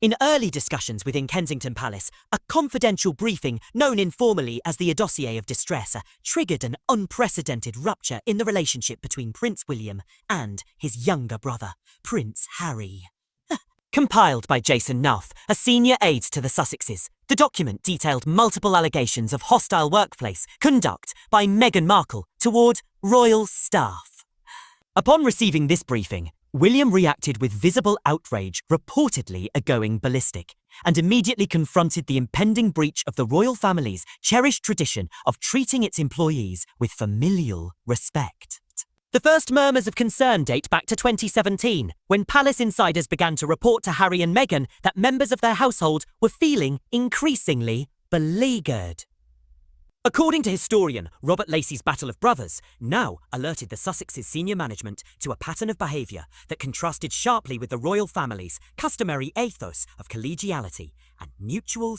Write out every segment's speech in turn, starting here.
In early discussions within Kensington Palace, a confidential briefing known informally as the Dossier of Distress triggered an unprecedented rupture in the relationship between Prince William and his younger brother, Prince Harry. Compiled by Jason Nuff, a senior aide to the Sussexes, the document detailed multiple allegations of hostile workplace conduct by Meghan Markle toward royal staff. Upon receiving this briefing, William reacted with visible outrage, reportedly going ballistic, and immediately confronted the impending breach of the royal family's cherished tradition of treating its employees with familial respect. The first murmurs of concern date back to 2017, when palace insiders began to report to Harry and Meghan that members of their household were feeling increasingly beleaguered. According to historian Robert Lacey's Battle of Brothers, now alerted the Sussexes' senior management to a pattern of behaviour that contrasted sharply with the royal family's customary ethos of collegiality and mutual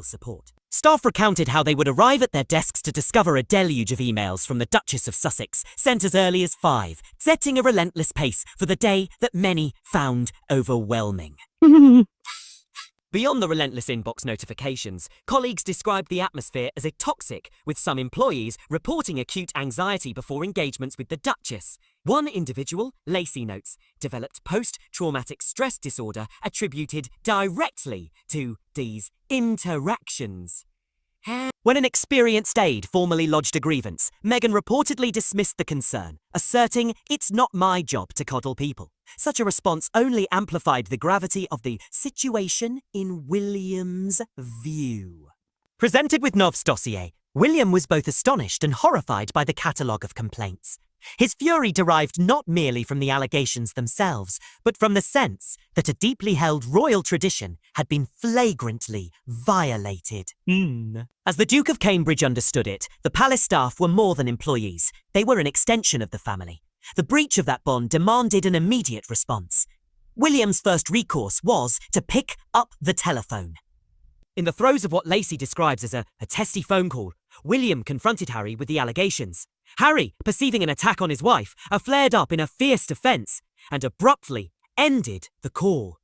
support. Staff recounted how they would arrive at their desks to discover a deluge of emails from the Duchess of Sussex, sent as early as 5, setting a relentless pace for the day that many found overwhelming. Beyond the relentless inbox notifications, colleagues described the atmosphere as toxic, with some employees reporting acute anxiety before engagements with the Duchess. One individual, Lacey notes, developed post-traumatic stress disorder attributed directly to these interactions. When an experienced aide formally lodged a grievance, Meghan reportedly dismissed the concern, asserting, "It's not my job to coddle people." Such a response only amplified the gravity of the situation in William's view. Presented with Nov's dossier, William was both astonished and horrified by the catalogue of complaints. His fury derived not merely from the allegations themselves, but from the sense that a deeply held royal tradition had been flagrantly violated. As the Duke of Cambridge understood it, the palace staff were more than employees. They were an extension of the family. The breach of that bond demanded an immediate response. William's first recourse was to pick up the telephone. In the throes of what Lacey describes as a testy phone call, William confronted Harry with the allegations. Harry, perceiving an attack on his wife, flared up in a fierce defence and abruptly ended the call.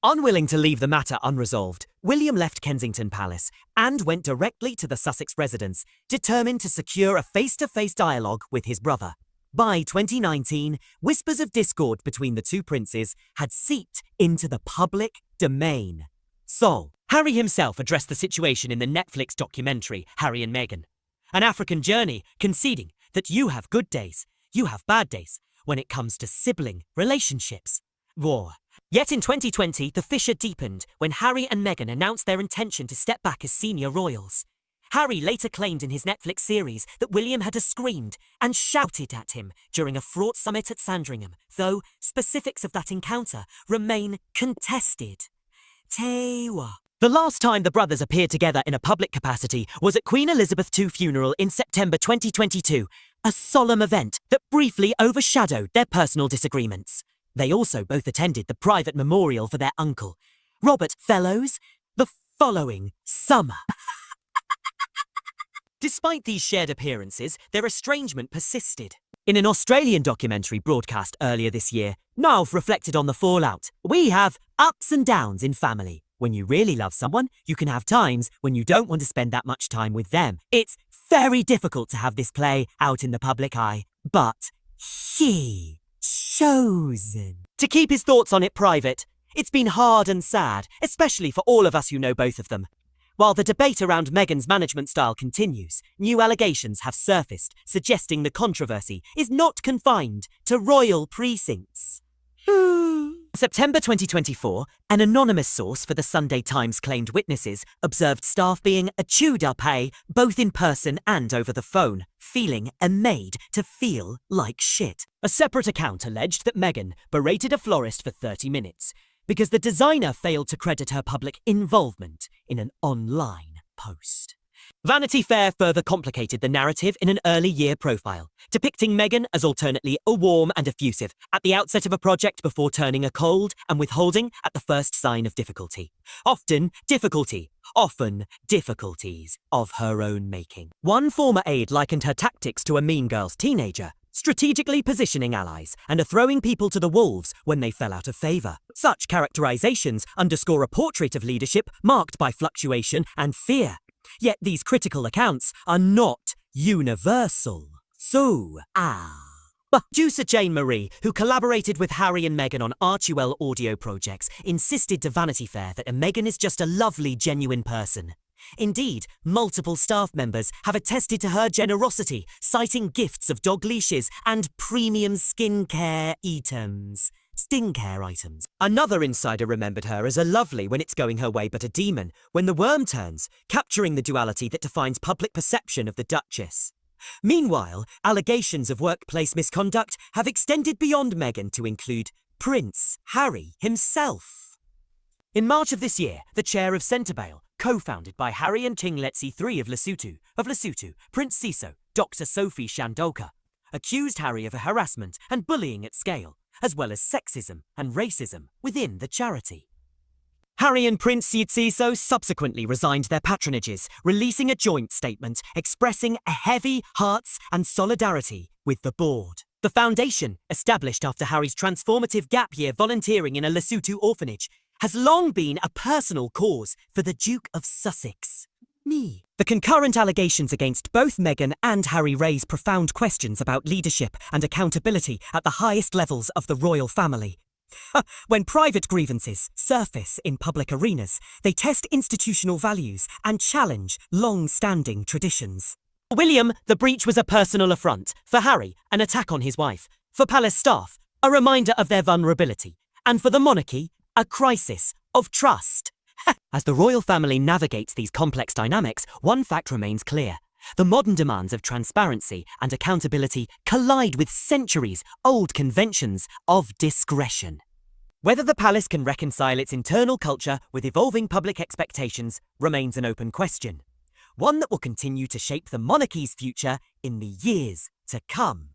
Unwilling to leave the matter unresolved, William left Kensington Palace and went directly to the Sussex residence, determined to secure a face-to-face dialogue with his brother. By 2019, whispers of discord between the two princes had seeped into the public domain. So, Harry himself addressed the situation in the Netflix documentary Harry and Meghan. An African journey, conceding that you have good days, you have bad days, when it comes to sibling relationships. War. Yet in 2020, the fissure deepened when Harry and Meghan announced their intention to step back as senior royals. Harry later claimed in his Netflix series that William had screamed and shouted at him during a fraught summit at Sandringham, though specifics of that encounter remain contested. Tewa. The last time the brothers appeared together in a public capacity was at Queen Elizabeth II's funeral in September 2022, a solemn event that briefly overshadowed their personal disagreements. They also both attended the private memorial for their uncle, Robert Fellows, the following summer. Despite these shared appearances, their estrangement persisted. In an Australian documentary broadcast earlier this year, Nav reflected on the fallout. We have ups and downs in family. When you really love someone, you can have times when you don't want to spend that much time with them. It's very difficult to have this play out in the public eye, but he chosen to keep his thoughts on it private. It's been hard and sad, especially for all of us who know both of them. While the debate around Meghan's management style continues, new allegations have surfaced, suggesting the controversy is not confined to royal precincts. September 2024, an anonymous source for the Sunday Times claimed witnesses observed staff being chewed up both in person and over the phone, feeling and made to feel like shit. A separate account alleged that Meghan berated a florist for 30 minutes because the designer failed to credit her public involvement in an online post. Vanity Fair further complicated the narrative in an early year profile, depicting Meghan as alternately warm and effusive at the outset of a project before turning cold and withholding at the first sign of difficulty. Often difficulties of her own making. One former aide likened her tactics to a Mean Girls teenager, strategically positioning allies and are throwing people to the wolves when they fell out of favour. Such characterizations underscore a portrait of leadership marked by fluctuation and fear. Yet these critical accounts are not universal. Producer Jane Marie, who collaborated with Harry and Meghan on Archewell audio projects, insisted to Vanity Fair that Meghan is just a lovely, genuine person. Indeed, multiple staff members have attested to her generosity, citing gifts of dog leashes and premium skincare items. Another insider remembered her as a lovely when it's going her way but a demon when the worm turns, capturing the duality that defines public perception of the Duchess. Meanwhile, allegations of workplace misconduct have extended beyond Meghan to include Prince Harry himself. In March of this year, the chair of Centrebale, co-founded by Harry and King Letsie III of Lesotho, Prince Siso, Dr. Sophie Shandolka, accused Harry of harassment and bullying at scale, as well as sexism and racism within the charity. Harry and Prince Siso subsequently resigned their patronages, releasing a joint statement expressing a heavy hearts and solidarity with the board. The foundation, established after Harry's transformative gap year volunteering in a Lesotho orphanage, has long been a personal cause for the Duke of Sussex. The concurrent allegations against both Meghan and Harry raise profound questions about leadership and accountability at the highest levels of the royal family. When private grievances surface in public arenas, they test institutional values and challenge long-standing traditions. For William, the breach was a personal affront. For Harry, an attack on his wife. For palace staff, a reminder of their vulnerability. And for the monarchy, a crisis of trust. As the royal family navigates these complex dynamics, one fact remains clear. The modern demands of transparency and accountability collide with centuries-old conventions of discretion. Whether the palace can reconcile its internal culture with evolving public expectations remains an open question, one that will continue to shape the monarchy's future in the years to come.